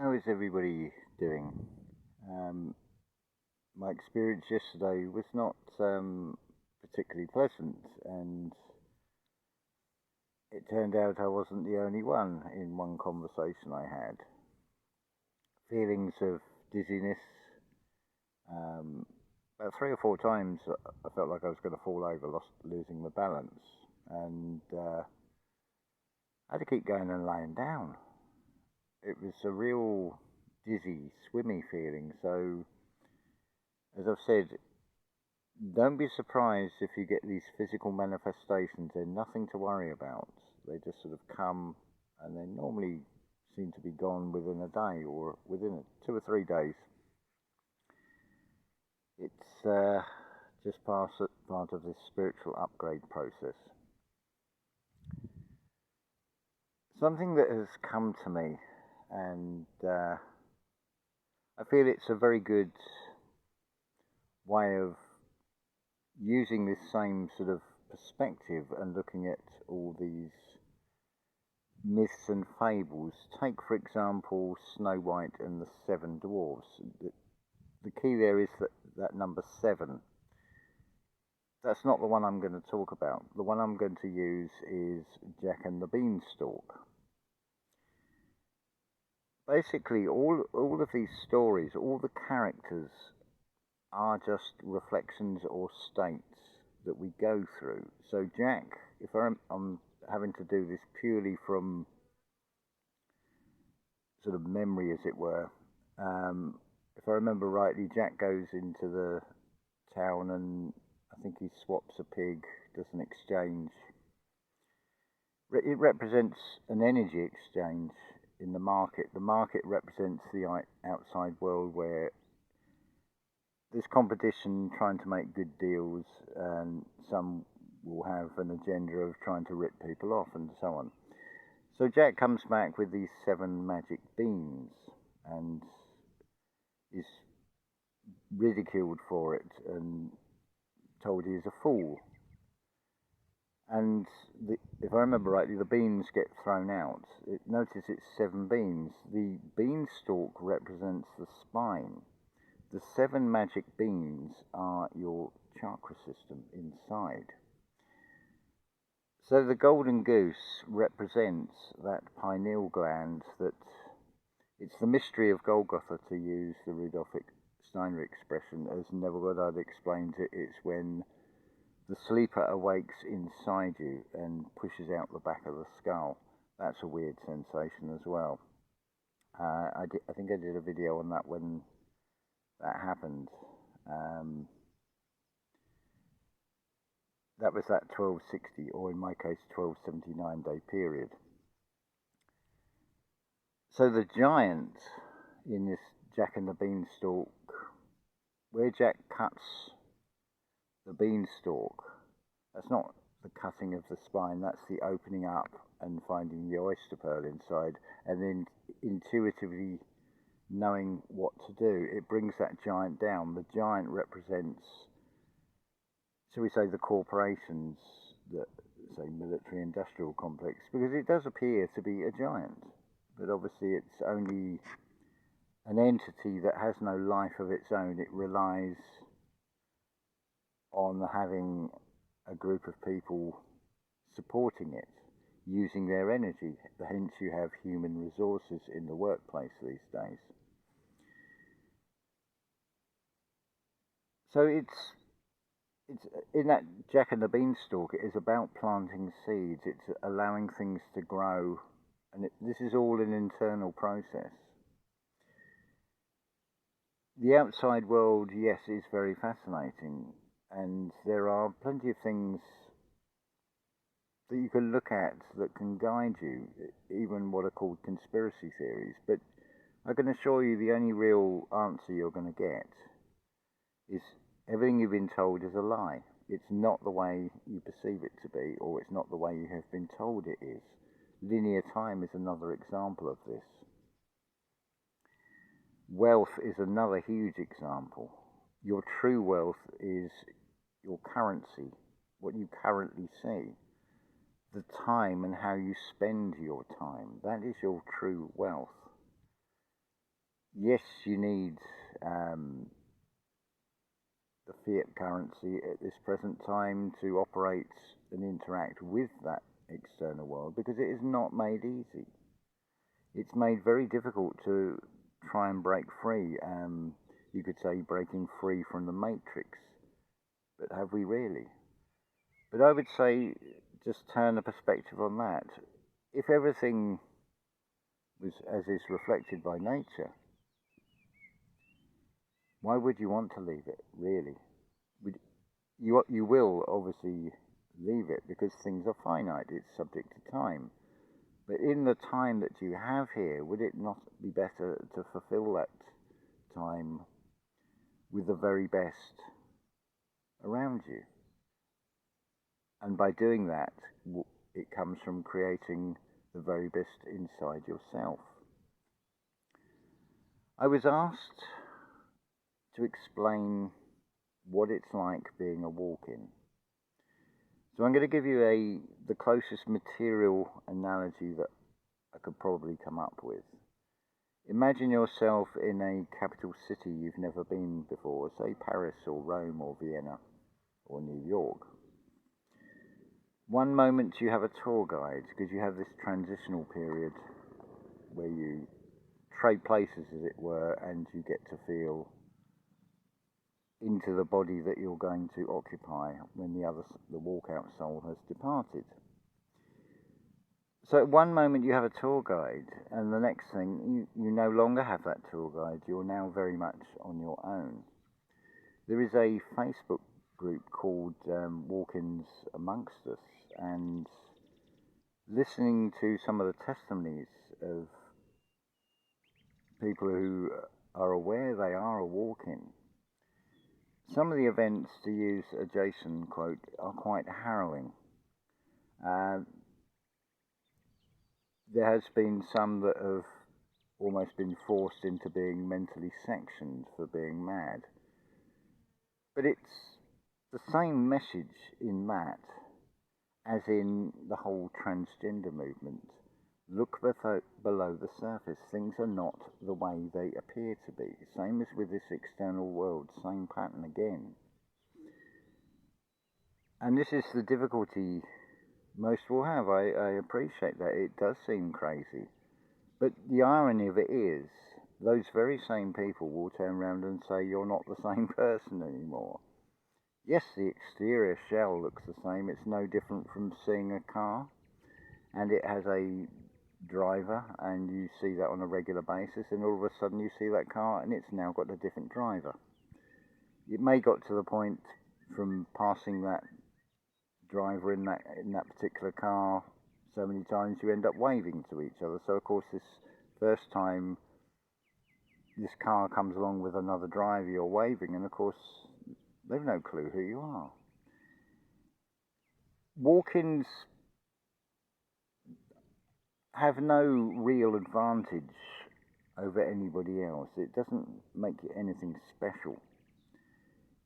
How is everybody doing? My experience yesterday was not particularly pleasant, and it turned out I wasn't the only one in one conversation I had. Feelings of dizziness. About 3 or 4 times I felt like I was going to fall over, losing my balance, and I had to keep going and laying down. It was a real dizzy, swimmy feeling. So, as I've said, don't be surprised if you get these physical manifestations. They're nothing to worry about. They just sort of come, and they normally seem to be gone within a day or within 2 or 3 days. It's just part of this spiritual upgrade process. Something that has come to me, and I feel it's a very good way of using this same sort of perspective and looking at all these myths and fables. Take, for example, Snow White and the Seven Dwarfs. The key there is that number 7. That's not the one I'm going to talk about. The one I'm going to use is Jack and the Beanstalk. Basically, all of these stories, all the characters are just reflections or states that we go through. So Jack, if I'm having to do this purely from sort of memory, as it were, if I remember rightly, Jack goes into the town and I think he swaps a pig, does an exchange. It represents an energy exchange in the market. The market represents the outside world, where there's competition trying to make good deals, and some will have an agenda of trying to rip people off and so on. So Jack comes back with these 7 magic beans and is ridiculed for it and told he is a fool. And if I remember rightly, the beans get thrown out. Notice it's 7 beans. The beanstalk represents the spine. The 7 magic beans are your chakra system inside. So the golden goose represents that pineal gland. That it's the mystery of Golgotha, to use the Rudolf Steiner expression, as Neville Goddard explains it. It's when the sleeper awakes inside you and pushes out the back of the skull. That's a weird sensation as well. I think I did a video on that when that happened. That was that 1260, or in my case 1279 day period. So the giant in this Jack and the Beanstalk, where Jack cuts the beanstalk, that's not the cutting of the spine, that's the opening up and finding the oyster pearl inside, and then intuitively knowing what to do. It brings that giant down. The giant represents, shall we say, the corporations, the say military industrial complex, because it does appear to be a giant, but obviously it's only an entity that has no life of its own. It relies on having a group of people supporting it, using their energy. Hence you have human resources in the workplace these days. So it's in that Jack and the Beanstalk, it is about planting seeds. It's allowing things to grow, and this is all an internal process. The outside world, yes, is very fascinating, and there are plenty of things that you can look at that can guide you, even what are called conspiracy theories. But I can assure you the only real answer you're going to get is everything you've been told is a lie. It's not the way you perceive it to be, or it's not the way you have been told it is. Linear time is another example of this. Wealth is another huge example. Your true wealth is your currency, what you currently see. The time and how you spend your time, that is your true wealth. yes, you need the fiat currency at this present time to operate and interact with that external world, because it is not made easy. It's made very difficult to try and break free. You could say breaking free from the matrix, but have we really? But I would say just turn the perspective on that. If everything was as is reflected by nature, why would you want to leave it, really? You will obviously leave it because things are finite, it's subject to time. But in the time that you have here, would it not be better to fulfill that time with the very best around you? And by doing that, it comes from creating the very best inside yourself. I was asked to explain what it's like being a walk-in. So I'm going to give you the closest material analogy that I could probably come up with. Imagine yourself in a capital city you've never been before, say Paris or Rome or Vienna or New York. One moment you have a tour guide because you have this transitional period where you trade places, as it were, and you get to feel into the body that you're going to occupy when the walkout soul has departed. So at one moment you have a tour guide, and the next thing you no longer have that tour guide. You're now very much on your own. There is a Facebook group called Walk-ins Amongst Us, and listening to some of the testimonies of people who are aware they are a walk-in, some of the events, to use a Jason quote, are quite harrowing. There has been some that have almost been forced into being mentally sectioned for being mad. But it's the same message in that as in the whole transgender movement. Look below the surface. Things are not the way they appear to be. Same as with this external world, same pattern again. And this is the difficulty most will have. I appreciate that. It does seem crazy. But the irony of it is, those very same people will turn around and say you're not the same person anymore. Yes, the exterior shell looks the same. It's no different from seeing a car, and it has a driver, and you see that on a regular basis, and all of a sudden you see that car and it's now got a different driver. It may got to the point from passing that driver in that particular car so many times you end up waving to each other. So of course this first time this car comes along with another driver, you're waving, and of course they've no clue who you are. Walk-ins have no real advantage over anybody else. It doesn't make you anything special.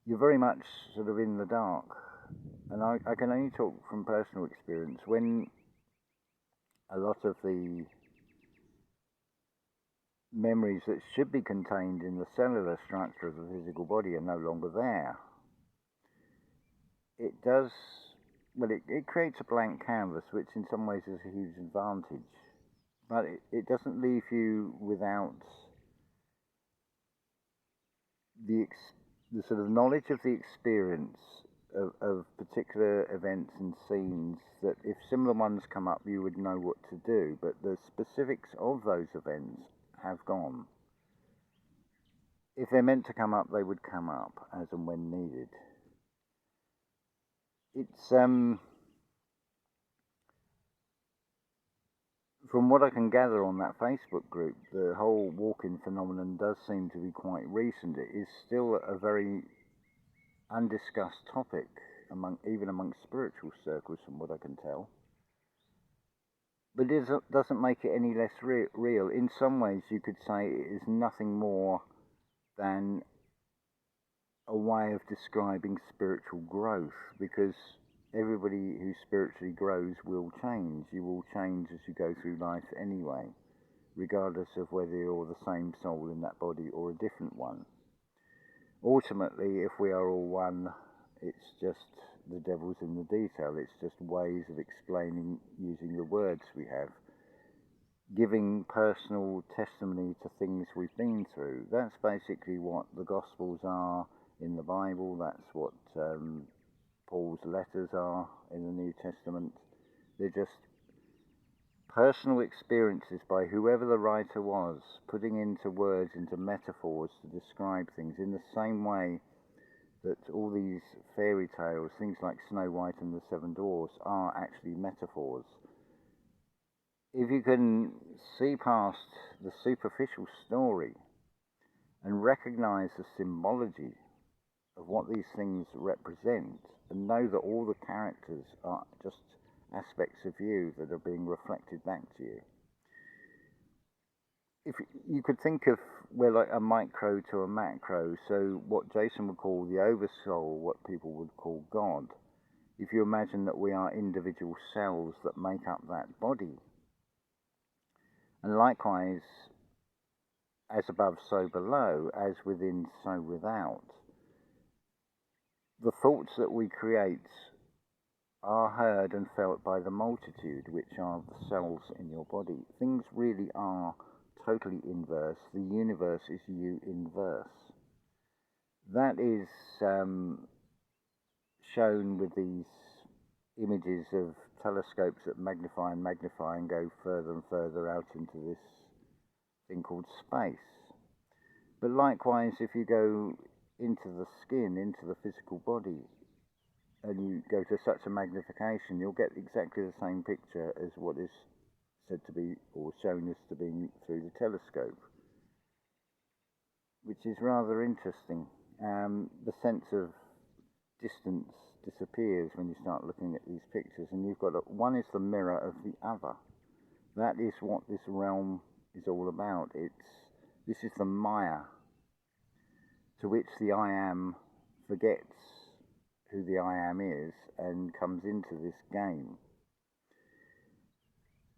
You're very much sort of in the dark. And I can only talk from personal experience. When a lot of the memories that should be contained in the cellular structure of the physical body are no longer there, it does, well, it creates a blank canvas, which in some ways is a huge advantage. But it doesn't leave you without the sort of knowledge of the experience of particular events and scenes, that if similar ones come up, you would know what to do. But the specifics of those events have gone. If they're meant to come up, they would come up as and when needed. It's from what I can gather on that Facebook group, the whole walk-in phenomenon does seem to be quite recent. It is still a very undiscussed topic even amongst spiritual circles, from what I can tell. But it doesn't make it any less real. In some ways, you could say it is nothing more than a way of describing spiritual growth, because everybody who spiritually grows will change. You will change as you go through life anyway. regardless of whether you're the same soul in that body or a different one. Ultimately, if we are all one, it's just the devil's in the detail. It's just ways of explaining using the words we have, giving personal testimony to things we've been through. That's basically what the Gospels are in the Bible. That's what Paul's letters are in the New Testament. They're just personal experiences by whoever the writer was, putting into words, into metaphors to describe things in the same way that all these fairy tales, things like Snow White and the Seven Dwarfs, are actually metaphors. If you can see past the superficial story and recognize the symbology of what these things represent, and know that all the characters are just aspects of you that are being reflected back to you. If you could think of, we're like a micro to a macro, so what Jason would call the oversoul, what people would call God. If you imagine that we are individual cells that make up that body. And likewise, as above, so below, as within, so without. The thoughts that we create are heard and felt by the multitude, which are the cells in your body. Things really are totally inverse. The universe is you inverse. That is shown with these images of telescopes that magnify and magnify and go further and further out into this thing called space. But likewise, if you go into the skin, into the physical body, and you go to such a magnification, you'll get exactly the same picture as what is said to be, or shown as to be, through the telescope, which is rather interesting. The sense of distance disappears when you start looking at these pictures, and you've got one is the mirror of the other. That is what this realm is all about. This is the Maya, to which the I Am forgets who the I Am is and comes into this game.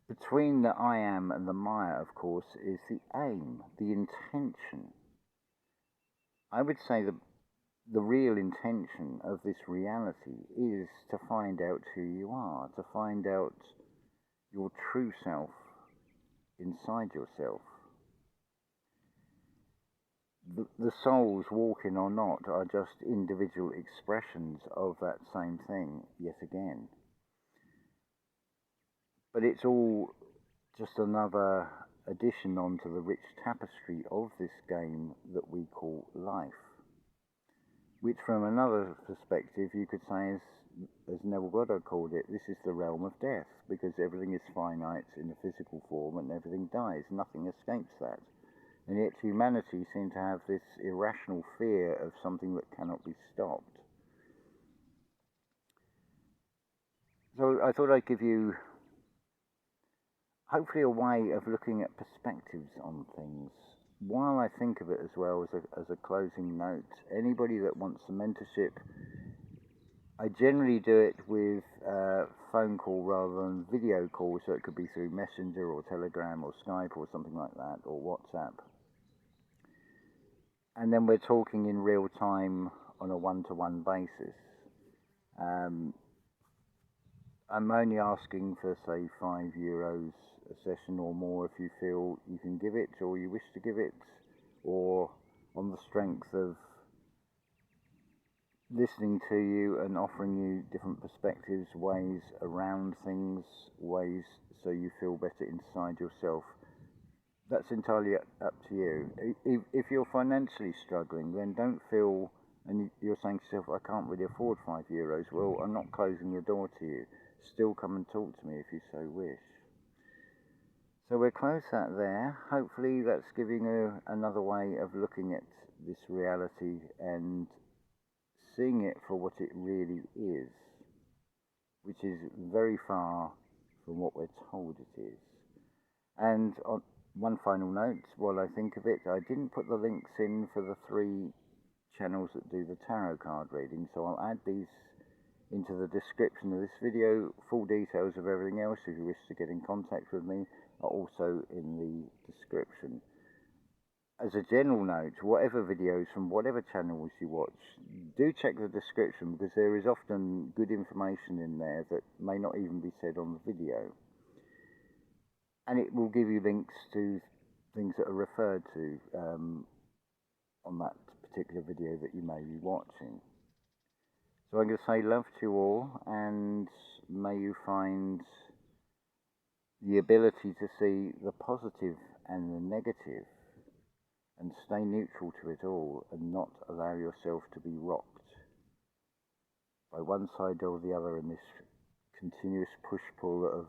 Between the I Am and the Maya, of course, is the aim, the intention. I would say the real intention of this reality is to find out who you are, to find out your true self inside yourself. The souls, walking or not, are just individual expressions of that same thing yet again. But it's all just another addition onto the rich tapestry of this game that we call life, which from another perspective you could say is, as Neville Goddard called it, this is the realm of death, because everything is finite in a physical form and everything dies. Nothing escapes that. And yet humanity seems to have this irrational fear of something that cannot be stopped. So I thought I'd give you hopefully a way of looking at perspectives on things. While I think of it as well as a closing note, anybody that wants a mentorship, I generally do it with a phone call rather than video call, so it could be through Messenger or Telegram or Skype or something like that, or WhatsApp. And then we're talking in real time on a one-to-one basis. I'm only asking for, say, €5 a session or more if you feel you can give it or you wish to give it, or on the strength of listening to you and offering you different perspectives, ways around things, ways so you feel better inside yourself. That's entirely up to you. If you're financially struggling, then don't feel, and you're saying to yourself, I can't really afford €5. Well, I'm not closing the door to you. Still come and talk to me if you so wish. So we'll close that there. Hopefully that's giving you another way of looking at this reality and seeing it for what it really is, which is very far from what we're told it is. And on one final note, while I think of it, I didn't put the links in for the 3 channels that do the tarot card reading, so I'll add these into the description of this video, full details of everything else if you wish to get in contact with me. are also in the description. As a general note, whatever videos from whatever channels you watch, do check the description, because there is often good information in there that may not even be said on the video. And it will give you links to things that are referred to on that particular video that you may be watching. So I'm going to say love to you all, and may you find the ability to see the positive and the negative, and stay neutral to it all, and not allow yourself to be rocked by one side or the other in this continuous push-pull of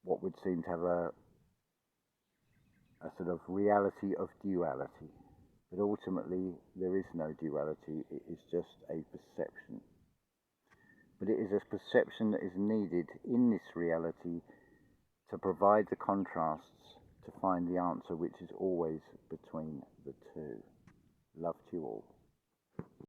what would seem to have a sort of reality of duality. But ultimately, there is no duality, it is just a perception. But it is a perception that is needed in this reality to provide the contrasts, to find the answer, which is always between the two. Love to you all.